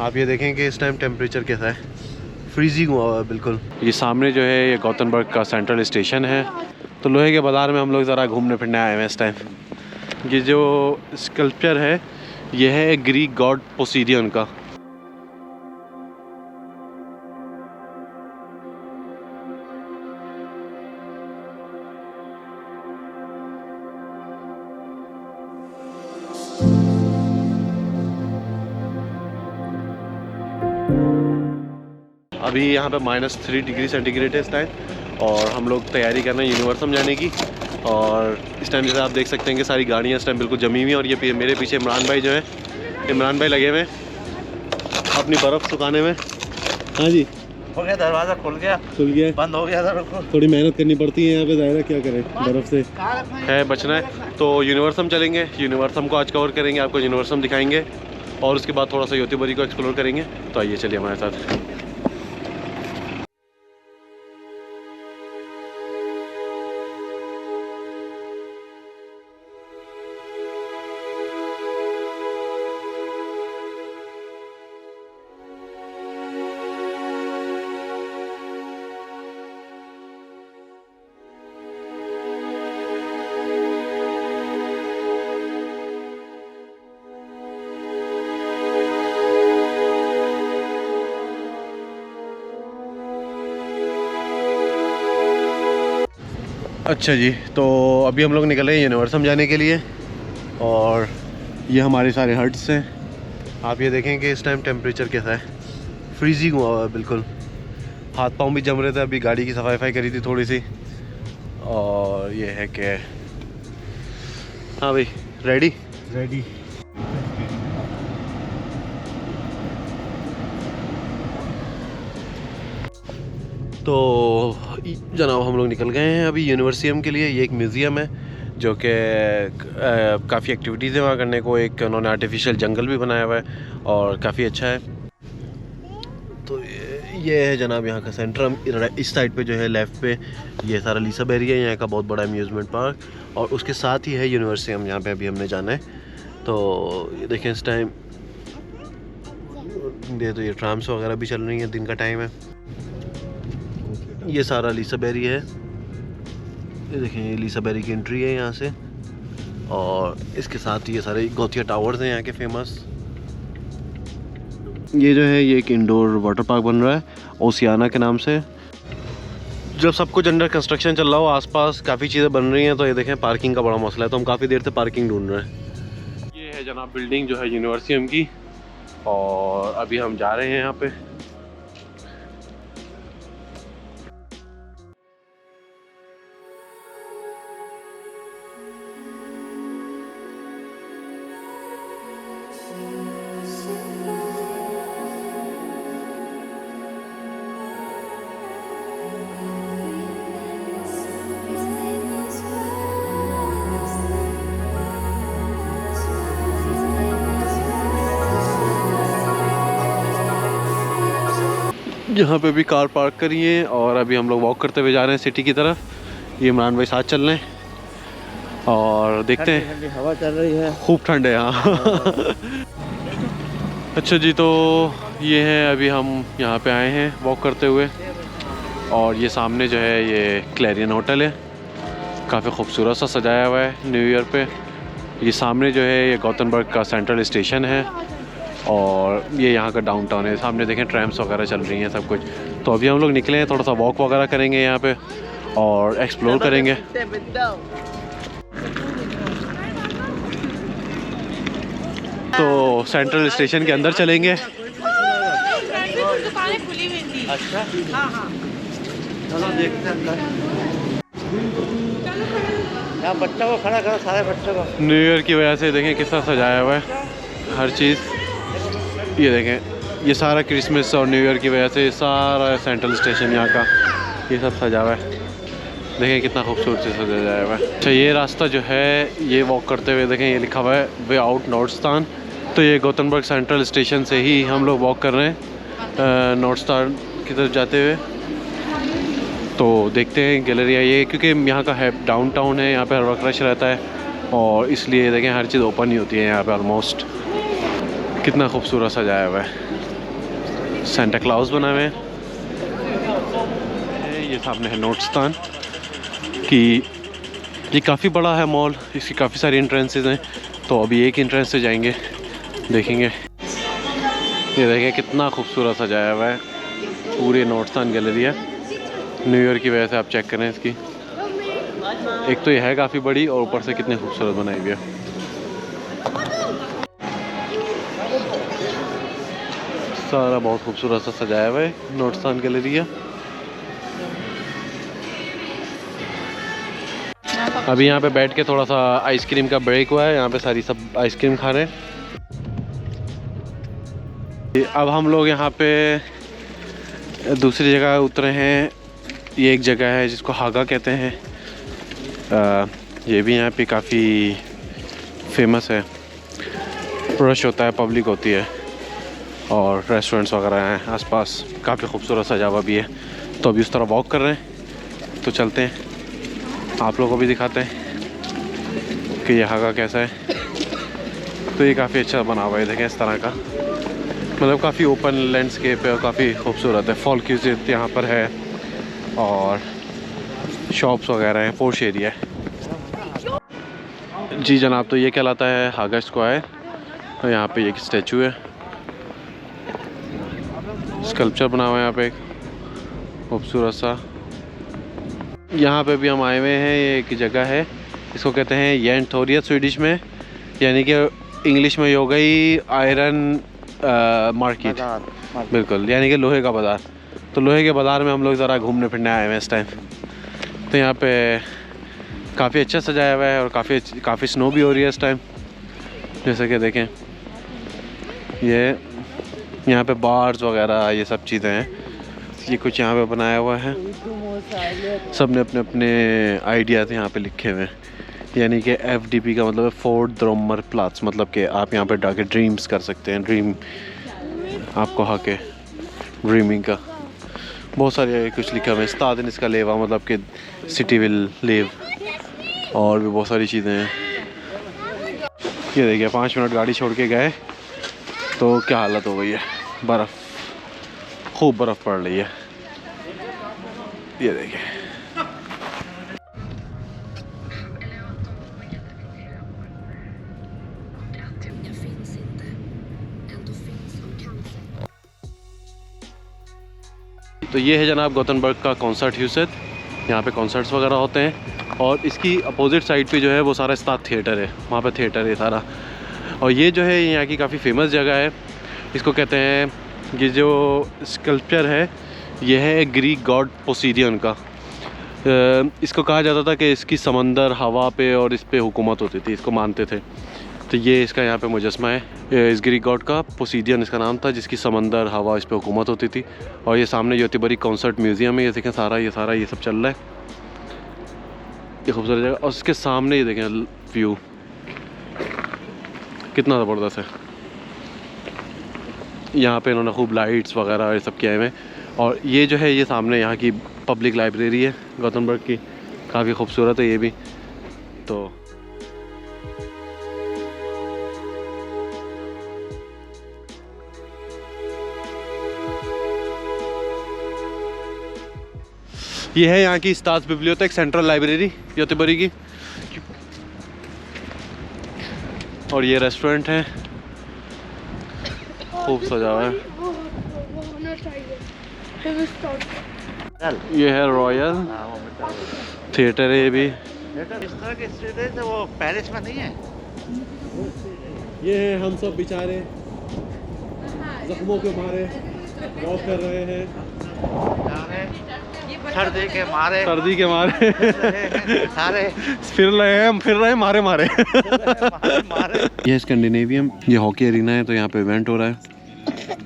आप ये देखें कि इस टाइम टेम्परेचर कैसा है, फ्रीजिंग हुआ हुआ है बिल्कुल। ये सामने जो है ये गॉथेनबर्ग का सेंट्रल स्टेशन है। तो लोहे के बाज़ार में हम लोग ज़रा घूमने फिरने आए हैं इस टाइम। ये जो स्कल्पचर है ये है ग्रीक गॉड पोसीडियन का। अभी यहाँ पे -3 डिग्री सेंटीग्रेड है इस टाइम, और हम लोग तैयारी कर रहे हैं यूनिवर्सम जाने की। और इस टाइम जैसे आप देख सकते हैं कि सारी गाड़ियाँ इस टाइम बिल्कुल जमी हुई हैं। और ये मेरे पीछे इमरान भाई जो है, इमरान भाई लगे हुए अपनी बर्फ़ सुखाने में। हाँ जी, हो गया, दरवाज़ा खुल गया, बंद हो गया था। थोड़ी मेहनत करनी पड़ती है यहाँ पे, ज़ाहिर क्या करें, बर्फ़ से है बचना है। तो यूनिवर्सम चलेंगे, यूनिवर्सम को आज कवर करेंगे, आपको यूनिवर्सम दिखाएंगे और उसके बाद थोड़ा सा योतीबरी को एक्सप्लोर करेंगे। तो आइए चलिए हमारे साथ। अच्छा जी, तो अभी हम लोग निकले हैं यूनिवर्सम जाने के लिए। और ये हमारे सारे हट्स हैं। आप ये देखें कि इस टाइम टेम्परेचर कैसा है, फ्रीजिंग हुआ हुआ है बिल्कुल। हाथ पाँव भी जम रहे थे। अभी गाड़ी की सफाई करी थी थोड़ी सी। और ये है कि हाँ भाई, रेडी। तो जनाब हम लोग निकल गए हैं अभी यूनिवर्सियम के लिए। ये एक म्यूज़ियम है जो कि काफ़ी एक्टिविटीज़ है वहाँ करने को। एक उन्होंने आर्टिफिशियल जंगल भी बनाया हुआ है और काफ़ी अच्छा है। तो ये है जनाब यहाँ का सेंटर। इस साइड पे जो है लेफ़्ट पे ये सारा लीसा एरिया है, यहाँ का बहुत बड़ा अम्यूज़मेंट पार्क। और उसके साथ ही है यूनिवर्सियम, जहाँ पे अभी हमने जाना है। तो ये देखें इस टाइम ये ट्राम्स वगैरह भी चल रही हैं, दिन का टाइम है। ये सारा लीसा बेरी है। ये देखें, ये लीसा बेरी की एंट्री है यहाँ से। और इसके साथ ये सारे गोथिया टावर्स हैं यहाँ के फेमस। ये जो है ये एक इंडोर वाटर पार्क बन रहा है ओसियाना के नाम से। जब सब कुछ अंडर कंस्ट्रक्शन चल रहा हो, आसपास काफ़ी चीज़ें बन रही हैं, तो ये देखें पार्किंग का बड़ा मसला है। तो हम काफ़ी देर से पार्किंग ढूंढ रहे हैं। ये है जनाब बिल्डिंग जो है यूनिवर्सियम की, और अभी हम जा रहे हैं यहाँ पे। यहाँ पे भी कार पार्क करी है और अभी हम लोग वॉक करते हुए जा रहे हैं सिटी की तरफ। ये इमरान भाई साथ चल रहे हैं और देखते हैं। ठंडी हवा चल रही है, खूब ठंड है यहाँ। अच्छा जी, तो ये है अभी हम यहाँ पे आए हैं वॉक करते हुए। और ये सामने जो है ये क्लैरियन होटल है, काफ़ी खूबसूरत सा सजाया हुआ है न्यू ईयर पे। ये सामने जो है ये गॉथेनबर्ग का सेंट्रल स्टेशन है और ये यहाँ का डाउनटाउन है। सामने देखें ट्रैम्स वगैरह चल रही हैं सब कुछ। तो अभी हम लोग निकले हैं, थोड़ा सा वॉक वगैरह करेंगे यहाँ पे और एक्सप्लोर करेंगे। तो सेंट्रल स्टेशन के अंदर चलेंगे। दुकानें खुली हुई थी। अच्छा, हाँ, चलो देखते हैं अंदर। यहाँ बच्चों को खड़ा करो, सारे बच्चों को। न्यू ईयर की वजह से देखें किस तरह सजाया हुआ है हर चीज़। ये देखें, ये सारा क्रिसमस और न्यू ईयर की वजह से सारा सेंट्रल स्टेशन यहाँ का ये सब सजा हुआ है। देखें कितना खूबसूरत से सजाया हुआ है। अच्छा, ये रास्ता जो है ये वॉक करते हुए देखें, ये लिखा हुआ है वे आउट नॉर्थस्टान। तो ये गॉथेनबर्ग सेंट्रल स्टेशन से ही हम लोग वॉक कर रहे हैं नॉर्थस्टान की तरफ जाते हुए। तो देखते हैं गैलरी ये, क्योंकि यहाँ का है डाउनटाउन है, यहाँ पे हर वक्त रश रहता है और इसलिए देखें हर चीज़ ओपन ही होती है यहाँ पे ऑलमोस्ट। कितना खूबसूरत सजाया हुआ है। सेंटा क्लॉज बना हुए हैं। ये सामने है नोटस्तान कि ये काफ़ी बड़ा है मॉल, इसकी काफ़ी सारी एंट्रेंसेस हैं। तो अभी एक एंट्रेंस से जाएंगे, देखेंगे। ये देखिए कितना खूबसूरत सजाया हुआ है, पूरी नोटस्तान गैलरी है। न्यू ईयर की वजह से आप चेक करें इसकी, एक तो ये है काफ़ी बड़ी और ऊपर से कितनी खूबसूरत बनाई हुई है। सारा बहुत खूबसूरत सा सजाया हुआ है नोटस्तान गैलरी है। अभी यहाँ पे बैठ के थोड़ा सा आइसक्रीम का ब्रेक हुआ है, यहाँ पे सारी सब आइसक्रीम खा रहे हैं। अब हम लोग यहाँ पे दूसरी जगह उतरे हैं। ये एक जगह है जिसको हागा कहते हैं। ये भी यहाँ पे काफ़ी फेमस है, रश होता है, पब्लिक होती है और रेस्टोरेंट्स वगैरह हैं आसपास, काफ़ी खूबसूरत सजा हुआ भी है। तो अभी उस तरह वॉक कर रहे हैं, तो चलते हैं, आप लोगों को भी दिखाते हैं कि यहाँ का कैसा है। तो ये काफ़ी अच्छा बना हुआ है, देखें इस तरह का, मतलब काफ़ी ओपन लैंडस्केप है और काफ़ी खूबसूरत है। फॉल क्यूजिट यहाँ पर है और शॉप्स वगैरह हैं, पोश एरिया है। जी जनाब, तो ये कहलाता है हागा स्क्वायर। तो यहाँ पे एक स्टैचू है, स्कल्पचर बना हुआ है यहाँ पे एक खूबसूरत सा। यहाँ पे भी हम आए हुए हैं, ये एक जगह है, इसको कहते हैं येंटोरिया स्वीडिश में, यानी कि इंग्लिश में हो गई आयरन मार्केट। बिल्कुल, यानी कि लोहे का बाज़ार। तो लोहे के बाज़ार में हम लोग ज़रा घूमने फिरने आए हुए हैं इस टाइम। तो यहाँ पे काफ़ी अच्छा सजाया हुआ है और काफ़ी स्नो भी हो रही है इस टाइम, जैसे कि देखें। ये यहाँ पे बार्स वगैरह ये सब चीज़ें हैं, ये कुछ यहाँ पे बनाया हुआ है। सब ने अपने अपने आइडियाज़ यहाँ पे लिखे हुए हैं, यानी कि FDP का मतलब है फोर्ट ड्रोमर प्लाट्स, मतलब कि आप यहाँ पे जाके ड्रीम्स कर सकते हैं। ड्रीम आपको हक है ड्रीमिंग का। बहुत सारे कुछ लिखा हुआ है, स्टादन इसका लेवा, मतलब कि सिटी विल लिव, और भी बहुत सारी चीज़ें हैं। ये देखिए 5 मिनट गाड़ी छोड़ के गए तो क्या हालत हो गई है, बर्फ़, खूब बर्फ़ पड़ रही है। ये देखिए तो ये है जनाब गोथनबर्ग का कॉन्सर्ट ह्यूसेट। यहाँ पे कॉन्सर्ट्स वगैरह होते हैं और इसकी अपोजिट साइड पे जो है वो सारा स्टार थिएटर है, वहाँ पे थिएटर है सारा। और ये जो है यहाँ की काफ़ी फेमस जगह है, इसको कहते हैं, ये जो स्कल्पचर है ये है ग्रीक गॉड पोसीडियन का। इसको कहा जाता था कि इसकी समंदर हवा पे और इस पे हुकूमत होती थी, इसको मानते थे। तो ये इसका यहाँ पे मुजस्मा है, इस ग्रीक गॉड का, पोसीडियन इसका नाम था, जिसकी समंदर हवा इस पे हुकूमत होती थी। और ये सामने जो बड़ी कॉन्सर्ट म्यूज़ियम है, ये देखें सारा ये सब चल रहा है, ये खूबसूरत जगह। और उसके सामने ये देखें व्यू कितना ज़बरदस्त है। यहाँ पे इन्होंने खूब लाइट्स वगैरह ये सब किए हुए हैं। और ये जो है ये सामने यहाँ की पब्लिक लाइब्रेरी है गोथनबर्ग की, काफ़ी खूबसूरत है ये भी। तो ये है यहाँ की स्टास बिब्लियोथेक, सेंट्रल लाइब्रेरी योतेबरी की। और ये रेस्टोरेंट है, खूब सजा हुआ है। ये है रॉयल थिएटर है, ये भी। इस तरह के स्ट्रीट है तो वो पेरिस में नहीं है। ये है हम सब बेचारे जख्मों के मारे वॉक कर रहे हैं, सर्दी के मारे सारे फिर रहे हैं मारे ये स्कैंडिनेवियम, ये हॉकी एरिना है। तो यहाँ पे इवेंट हो रहा है,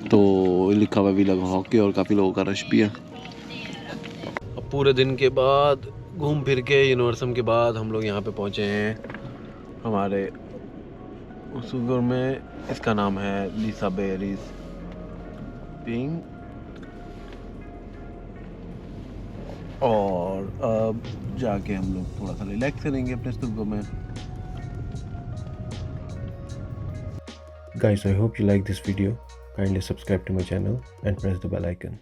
तो लिखा हुआ भी लगा हॉकी, और काफ़ी लोगों का रश भी है। अब पूरे दिन के बाद घूम फिर के यूनिवर्सम के बाद हम लोग यहाँ पे पहुँचे हैं हमारे उस घर में, इसका नाम है लीसा बेरीज पिंग। और अब जाके हम लोग थोड़ा सा रिलैक्स करेंगे अपने स्टूडियो में। Guys, I hope you like this video. Kindly subscribe to my channel and press the bell icon.